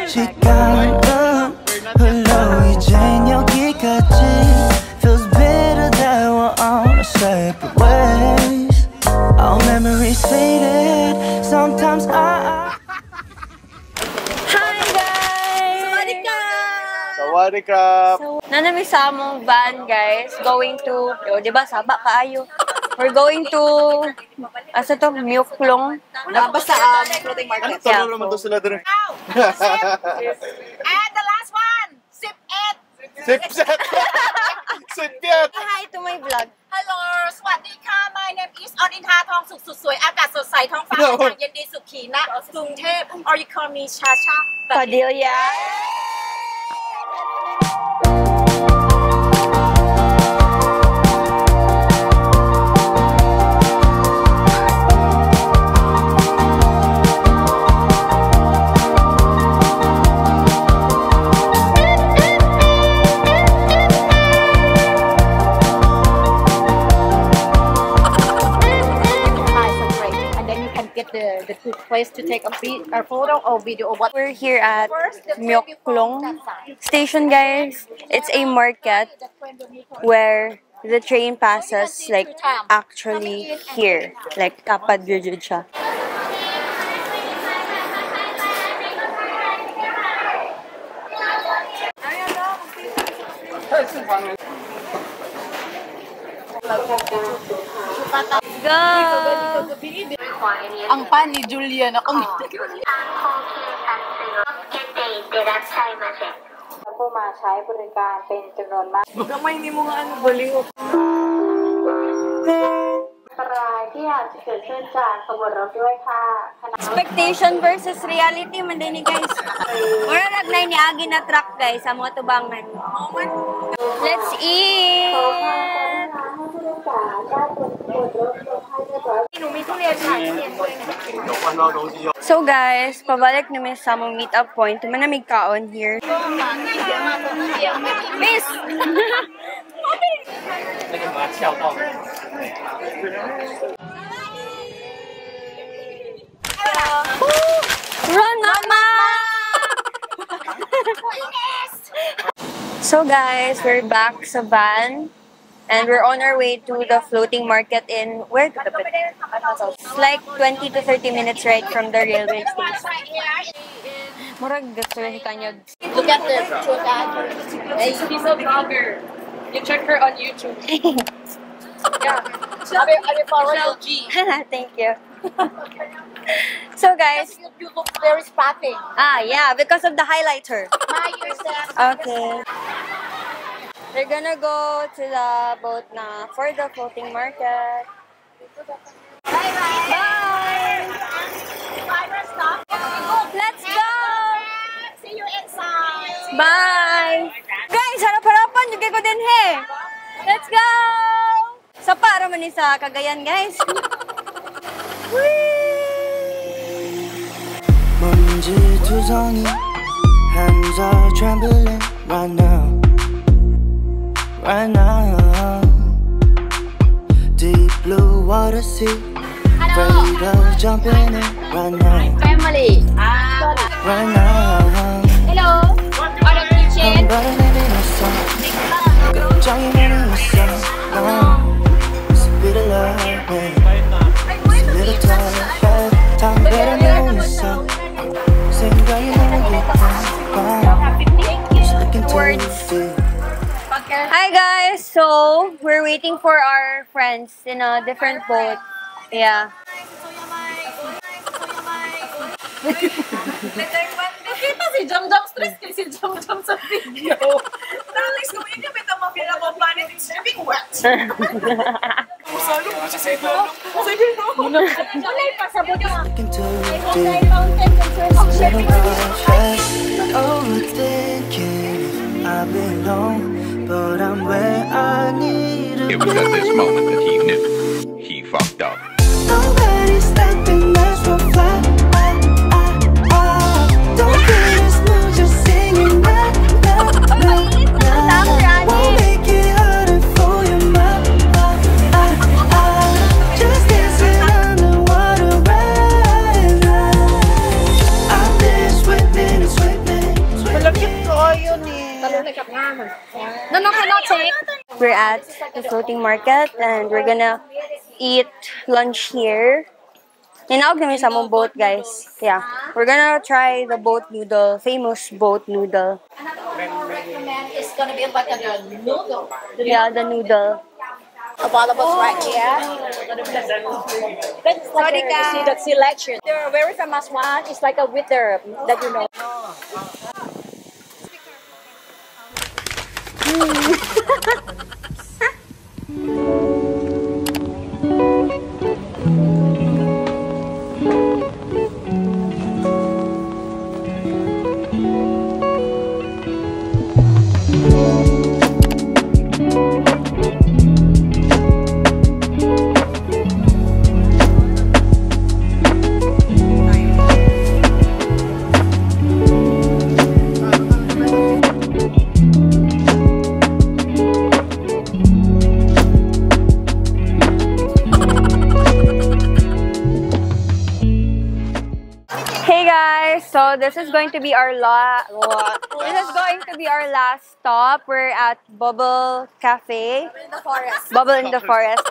시간은 흘러 이젠 여기까지. Feels better that we're on our separate ways. Our memories faded. Sometimes I Hi guys! Sawadee krap! Nanami sa among van guys, going to, diba saba kaayo. We're going to, asa to, Myeoklong. Basta floating market. Ano naman to sila dun? And the last one, Sip It. Sipset! Sipyat! Hi to my vlog. Hello, สวัสดีค่ะ my name is อนินทาทองสุขสุดสวยอากาศสดใสท้องฟ้าอากาศเย็นดีสุขีณกรุงเทพ or you call me Chacha Padilla. The place to take a photo or video or what. We're here at Myeoklong station guys. It's a market where the train passes like actually here. Like kapad gyud siya. Go! Ang pan ni Julian ako. Gamay ni mo nga ano baliw. Expectation versus reality man din ni guys. Mura nagnay ni agi na truck guys sa mga tubangan. Let's eat. So guys, pabalik namin sa among meet up point. Manamig kaon here. Miss! Run, mama! So guys, we're back sa van. And we're on our way to the floating market in where? It's like 20 to 30 minutes ride from the railway station. Murag gusto rin kanyag. Look at this. She's a vlogger. You check her on YouTube. Yeah. I follow G. Thank you. So guys, you look very spotty. yeah, because of the highlighter. My Okay. We're gonna go to the boat na for the floating market. Bye! Let's go! See you inside. Bye! Guys, harap-harapan yung ko din he! Let's go! Sa para man ni sa Cagayan, guys. 먼지 투성이 hands are trembling right now. Right now, deep blue water sea, afraid of jumping in. Right now, Family. right now. Hello. Out of kitchen. I'm burning in the sun. Giant in the sun. It's a bit of love, man. It's a little time. Time burning in the sun. Sing right now, get down. Just looking to the Hi guys! So, we're waiting for our friends in a different boat. Yeah. Nakita si Jam-Jam stress kay si Jam-Jam sa video. Nalis ko yung gamit ang mafia na planet is dripping wet. Masalo mo siya sa ito. Sige no. Walay pa sa buto. Overthinking, I've been long. But I'm where I need to be. It was at this moment that he knew he fucked up. Nobody's stepping, that's what fly. Don't feel this mood, just singing right now. Won't make it harder for your mind. Just dancing underwater right now. I've been swimming and swimming. No, cannot take. We're at the floating market and we're gonna eat lunch here. Tinawag namin sa mong boat, guys. Yeah. We're gonna try the boat noodle, famous boat noodle. It's gonna be like a noodle. Yeah, the noodle. Available right here. That's like you see the selection. The very famous one is like a wither that you know. So this is going to be our last stop. We're at Bubble Cafe. Bubble in the Forest.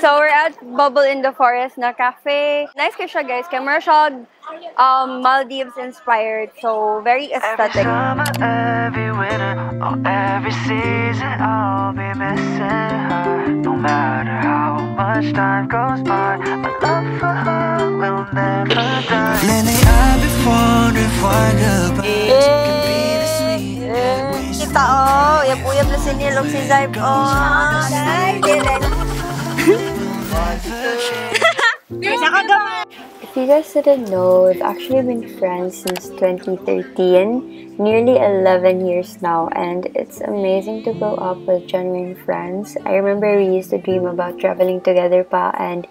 So we're at Bubble in the Forest na cafe. Nice ka siya, guys. Commercial, Maldives inspired. So very aesthetic. Every summer, every winter, or every season, I'll be missing her. No matter how much time goes by, my love for her will never die. Lately I've been wondering why goodbye can be the sweet. Kita oh, uyab-uyab na sinilog si Zype oh. If you guys didn't know, we've actually been friends since 2013, nearly 11 years now, and it's amazing to grow up with genuine friends. I remember we used to dream about traveling together pa, and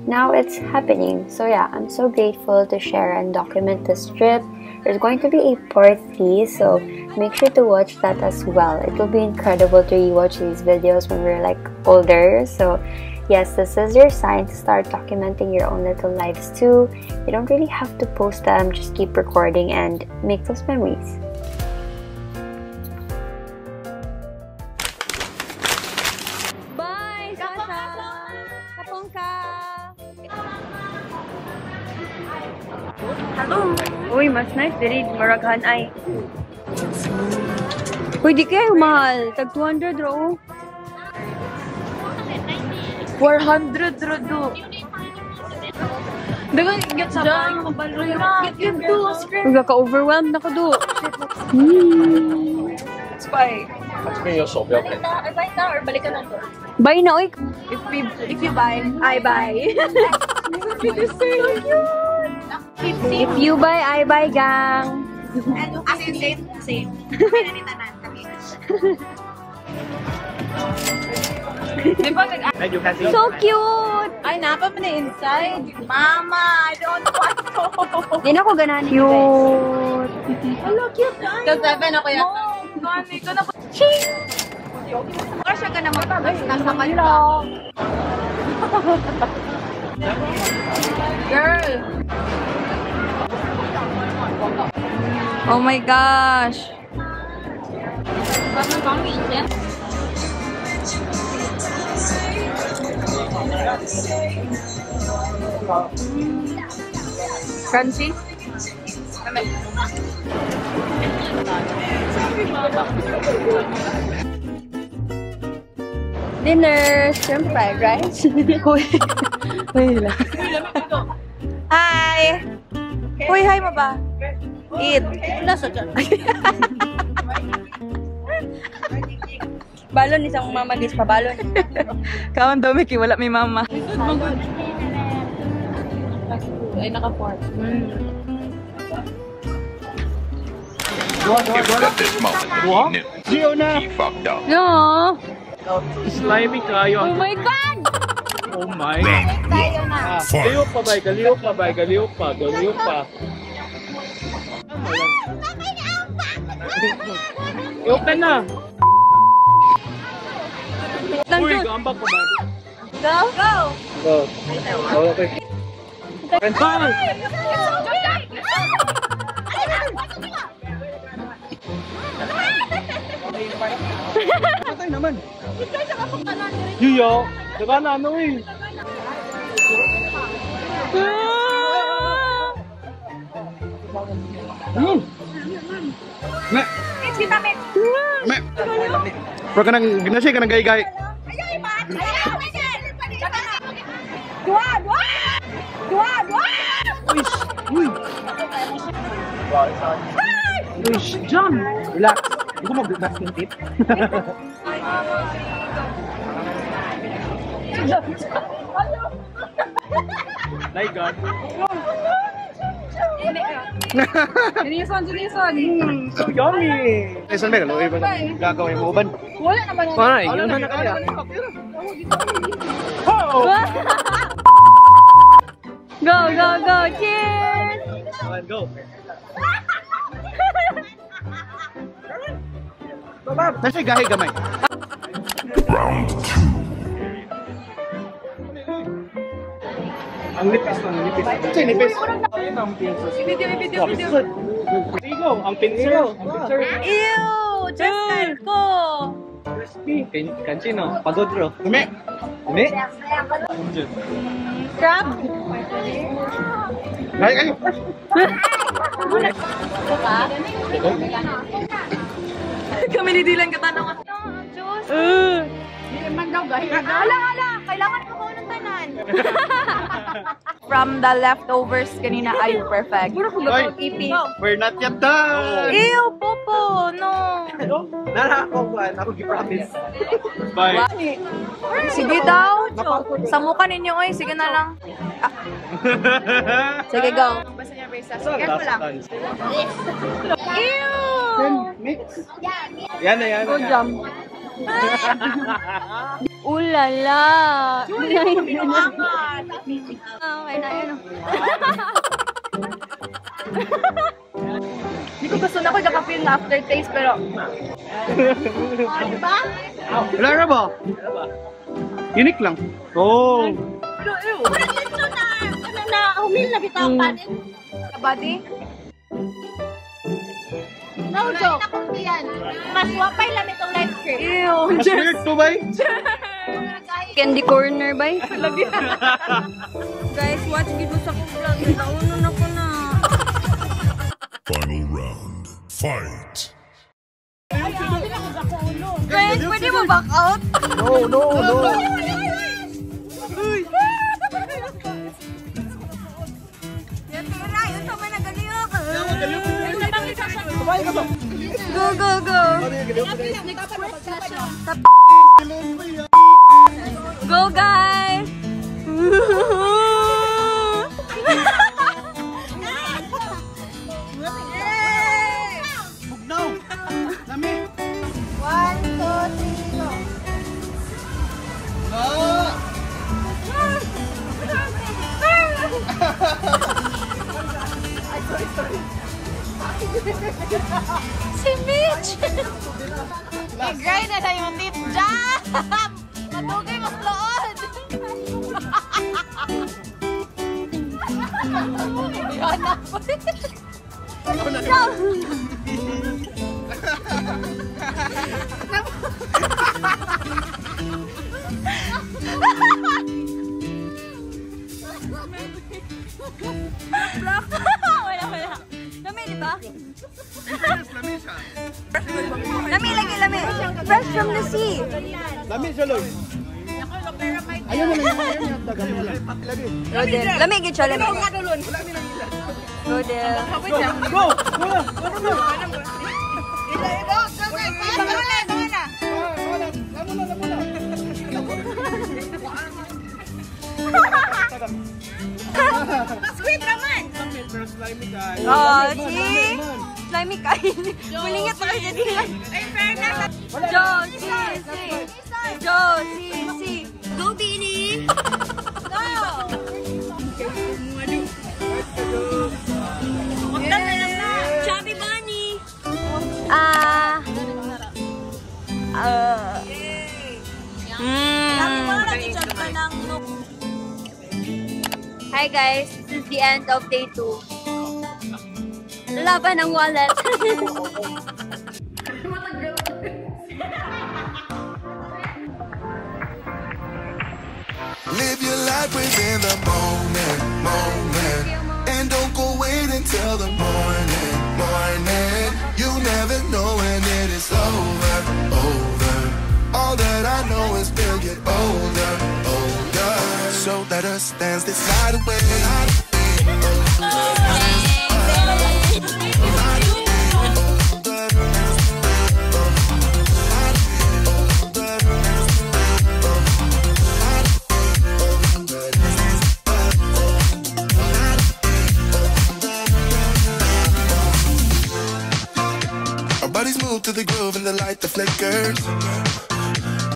now it's happening. So yeah, I'm so grateful to share and document this trip. There's going to be a part 3, so make sure to watch that as well. It will be incredible to rewatch these videos when we're like older. So yes, this is your sign to start documenting your own little lives too. You don't really have to post them, just keep recording and make those memories. Bye, Sasha! Kapong ka! Hello! Uy, mas nice. Dili, maraghan ay. Uy, di kayo mahal. Tag 200 ro. 400 ro do. Dagan, get sa bang mabalo. Get do. Uy, ka-overwhelmed na ko do. It's fine. I buy now or balik ka lang to? Buy na, uy. If you buy, I buy. This is so cute. If you buy, I buy, gang. As in, same. So cute! Ay, napa pa na inside. Mama, I don't want to. Di na ko ganahan. Cute! Hello, cute guys. Kasi ako yata. Gani ko na po. Ching! Or siya ka na magpabay. Nasa kanila. Girl! Oh my gosh! Crunchy? Dinner! Shrimp fried rice? Wait lang. Hi! Uy, hi mo ba? Eat. Nasa dyan. Balon, isang mamagis pa balon. Kawan daw, Mickey, wala may mama. Ay, naka-4. At this moment, he knew he fucked up. No! Slimy kayo. Oh my God! Oh my. Galiw pa ba? Galiw pa ba? Galiw pa. Galiw pa. I-open na. Uy, gambak pa ba? Go! Go! Go. Okay. Rental! man. Ikaw siya kapuntanan direct. Yuyo, diba na ano eh. Me. It's kita me. Me. Pero ka nang ginasya ka nang gay-gay. Ayaw iman. Ayaw. Dua. Uy. Uy, John. Relax. Hindi ko mag-relax yung tip. My God. Junison. So yummy. Saan ba? Luwi ba gagawin mo ban? Wala naman yan. Ay, yun na kaya. Go! Cheers! Go. Nasa gahe gamay. Round 2. Ang nipis. Ito yung nipis. Video. Sigo, ang pinsir. Ew! Justin ko! Kansino, pagod bro. Umi. Crab? Ay. Kami ni Dylan katanungan. Juice! Hindi man daw gahi. Ala. Kailangan ko ng tanan. From the leftovers kanina ay perfect. Puro ko Ay. ba ipi? We're not yet done. Ew! Popo! No! Ako gi-promise. Bye. Sige daw. Sa mukha ninyo ay sige na lang. Sige go. Basta niya braces. Sige mo lang. Ew! Mix. Yan na. Go jump. Ulala! Okay na, yan. Hindi ko gusto na ako nakapil na aftertaste pero... Diba? Wala na ba? Unique lang. Oh. Humil na bitang panin. Kabady? No joke. Mas wapay lang itong live stream. Ew. Mas weird to ba? Candy corner ba? Guys, watch gito sa kong vlog. Naunan ako na. Final round. Fight. Friends, pwede mo back out? No. Go guys! Bugnaw. Lami. 1, 2, 3, go. Si Mitch! I-grind na yung teeth dyan! Matugay mas lood! Yan na po. Wala. Lami, di ba? Lami, lami. Fresh from the sea. Lami siya lang. Ayaw mo lang. Dagan mo lang. Rodel. Lami, gid siya, lami. Rodel. Go! Sweet naman! Oh, see? Slimy kain. Mulingit pa kayo din. Joe, Go, Bini! Go! Chubby Bunny! Hi guys, this is the end of day 2. Laban ng wallet. alive within the moment, moment. And don't go wait until the morning, morning. You never know when it is over, over. All that I know is we'll get older, older. So let us dance this night away. Our bodies move to the groove and the light that flickers.